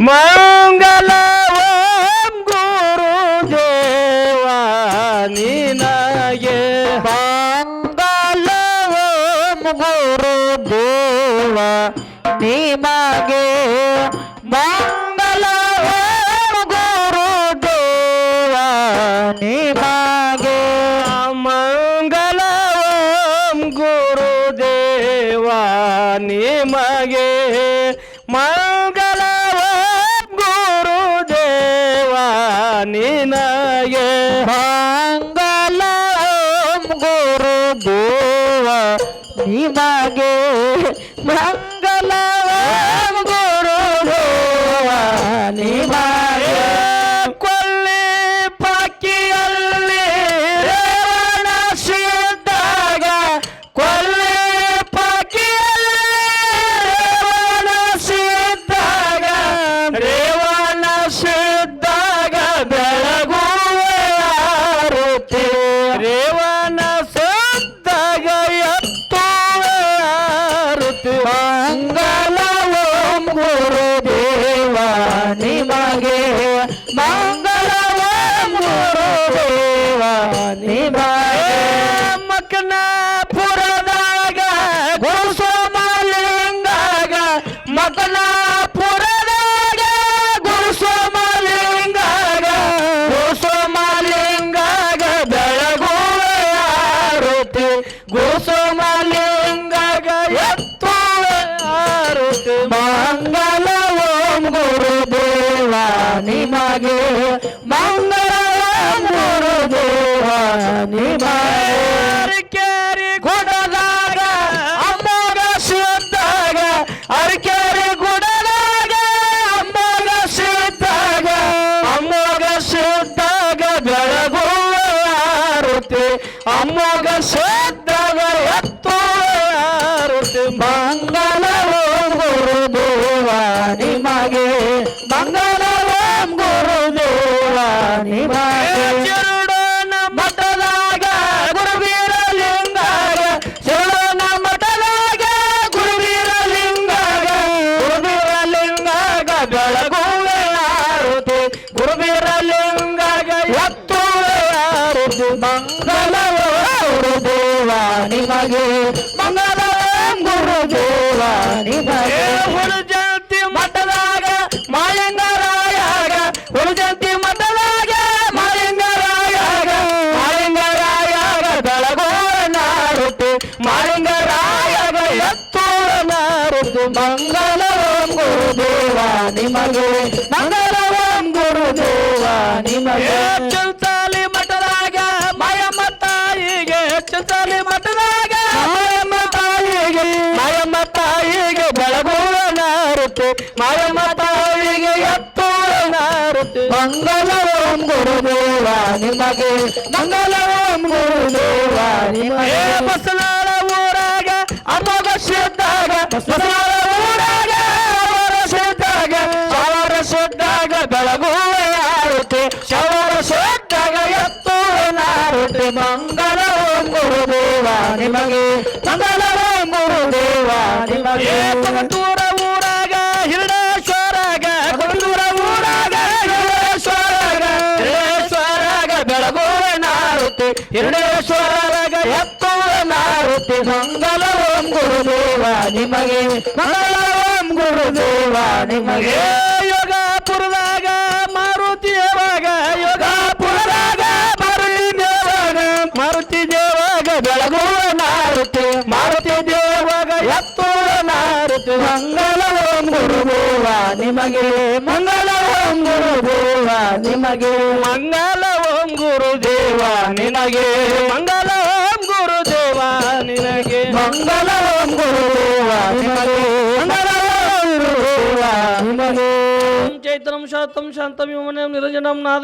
ಮಂಗಲ ಓಂ ಗುರುದೇವ ನಿನಗೆ ಮಂಗಲ ಓಂ ಗುರುದೇವ ನಿಮಗೆ ಮಂಗಲ ಓಂ ಗುರುದೇವ ನಿಮಗೆ ಮಂಗಲ ಓಂ ಗುರುದೇವ ನಿಮಗೆ ಮಂಗಲ ಓಂ ಗುರುದೇವ ನಿನಗೆ ಮಂಗಲ ಓಂ ಗುರುದೇವ ನಿಮಗೆ ಮಂಗಲ ಓಂ ಗುರುದೇವ ನಿಮಗೆ ಕೊಲ್ಲಿ ಪಾಕಿಯಲ್ಲಿ ರೇವಣ ಸಿದ್ದಾಗ ಕೊಲ್ಲಿ ಪಾಕಿಯಲ್ಲಿ ರೇವಣ ಸಿದ್ದಾಗ ರೇವಣ ಸಿದ್ದಾಗ ಬೆಳಗುವೆ ಆರುತಿ ರೇವಣ ಸಿದ್ದಾಗ ಎತ್ತುವೆ ಆರುತಿ ಮಂಗಲ ಓಂ ಗುರುದೇವ ನಿಮಗೆ ಮಂಗಲ ಓಂ ಗುರುದೇವ ನಿಮಗೆ ಮಕನಾಪುರದಾಗ ಗುರುಸೋಮಲಿಂಗಾಗ ಮಕನಾಪುರದಾಗ ಗುರುಸೋಮಲಿಂಗಾಗ ಗುರುಸೋಮಲಿಂಗಾಗ ಬೆಳಗುವೆ ಆರುತಿ ಗುರುಸೋಮಲಿಂಗಾಗ ಎತ್ತುವೆ ಆರುತಿ ಮಂಗಲ ಓಂ ಗುರುದೇವ ನಿಮಗೆ ಮಂಗಲ ಓಂ ಗುರುದೇವ ನಿಮಗೆ ಅರಕೇರಿ ಗುಡದಾಗ ಅಮ್ಮಗ ಸಿದ್ದಾಗ ಅರಕೇರಿ ಗುಡದಾಗ ಅಮ್ಮಗ ಸಿದ್ದಾಗ ಅಮ್ಮಗ ಸಿದ್ದಾಗ ಬೆಳಗುವೆ ಆರುತಿ ಅಮ್ಮಗ ಸಿದ್ದಾಗ ಎತ್ತುವೆ ಆರುತಿ ಮಂಗಲ ಓಂ ಗುರುದೇವ ನಿಮಗೆ ಮಂಗಲ ಓಂ ಗುರುದೇವ ನಿಮಗೆ ಚರುಡನ ಮಠದಾಗ ಗುರುವೀರಲಿಂಗಾಗ ಚರುಡನ ಮಠದಾಗ ಗುರುವೀರಲಿಂಗಾಗ ಗುರುವೀರಲಿಂಗಾಗ ಬೆಳಗುವೆ ಆರುತಿ ಗುರುವೀರಲಿಂಗಾಗ ಎತ್ತುವೆ ಆರುತಿ ಮಂಗಲ ಓಂ ಗುರುದೇವ ನಿಮಗೆ ಮಂಗಲ ಓಂ ಗುರುದೇವ ನಿಮಗೆ ಹುಡುಜಂತಿ ಮಠದಾಗ ಮಾಲಿಂಗರಾಯಾಗ ಹುಡುಜಂತಿ ಮಠದಾಗ ಮಾಲಿಂಗರಾಯಾಗ ಮಾಲಿಂಗರಾಯಾಗ ಬೆಳಗುವ ನಾರುತಿ ಮಾಲಿಂಗರಾಯಾಗ ಎತ್ತುವ ನಾರುತಿ ಮಂಗಲ ಓಂ ಗುರುದೇವ ನಿಮಗೆ ಮಂಗಲ ಓಂ ಗುರುದೇವ ನಿಮಗೆ ಚಂತಾಲಿ ಮಠದಾಗ ಮಾಯಮ್ಮ ತಾಯಿಗೆ ಚಂತಾಲಿ ಮಠದಾಗ ಮಾಯಮ್ಮ ತಾಯಿಗೆ ಬೆಳಗುವ ನಾರುತಿ ಮಾಯಮ್ಮ ತಾಯಿಗೆ ಎತ್ತುವ ನಾರುತಿ ಮಂಗಲ ಓಂ ಗುರುದೇವ ನಿಮಗೆ ಮಂಗಲ ಓಂ ಗುರುದೇವ ನಿಮಗೆ ಬಸನಾಳ ಊರಾಗ ಅಮೋಘ ಸಿದ್ದಾಗ ಬಸನಾಳ ಊರಾಗ ಅವರ ಸಿದ್ದಾಗ ಶವರ ಸಿದ್ದಾಗ ಬೆಳಗುವೆ ಆರುತಿ ಶವರ ಸಿದ್ದಾಗ ಎತ್ತುವ ನಾರುತಿ ಮಂಗಲ ಓಂ ಗುರುದೇವ ನಿಮಗೆ ಮಂಗಲ ಓಂ ಗುರುದೇವ ನಿಮಗೆ ಕೊಗಟೂರ ಊರಾಗ ಹಿರಡೇಶ್ವರಾಗ ಕೊಗಟೂರ ಊರಾಗ ಹಿರಡೇಶ್ವರಾಗ ಬೆಳಗುವೆ ನಾರುತಿ ಹಿರಡೇಶ್ವರಾಗ ಎತ್ತುವ ನಾರುತಿ ಮಂಗಲ ಓಂ ಗುರುದೇವ ನಿಮಗೆ ಮಂಗಲ ಓಂ ಗುರುದೇವ ನಿಮಗೆ ಯೋಗಾಪುರದಾಗ ಮಾರುತಿ ದೇವಾಗ ಯೋಗಾಪುರದಾಗ ಮಾರುತಿ ದೇವಾಗ ಬೆಳಗುವ ನಾರುತಿ ಮಾರುತಿ ದೇವಾಗ ಎತ್ತುವ ನಾರುತಿ ಮಂಗಲ ಓಂ ಗುರುದೇವ ನಿಮಗೆ ಮಂಗಲ ಓಂ ಗುರುದೇವ ನಿಮಗೆ ಮಂಗಲ ಓಂ ಗುರುದೇವ ನಿನಗೆ ಮಂಗಲ ಓಂ ಗುರುದೇವ ನಿನಗೆ ಮಂಗಲ ಓಂ ಗುರುದೇವ ನಿಮಗೆ ಮಂಗಲ ಓಂ ಗುರುದೇವ ನಿಮಗೆ ಚೈತನ್ಯಂ ಶಾಂತಂ ಶಾಂತಂ ನಿರಂಜನಂ ನಾದ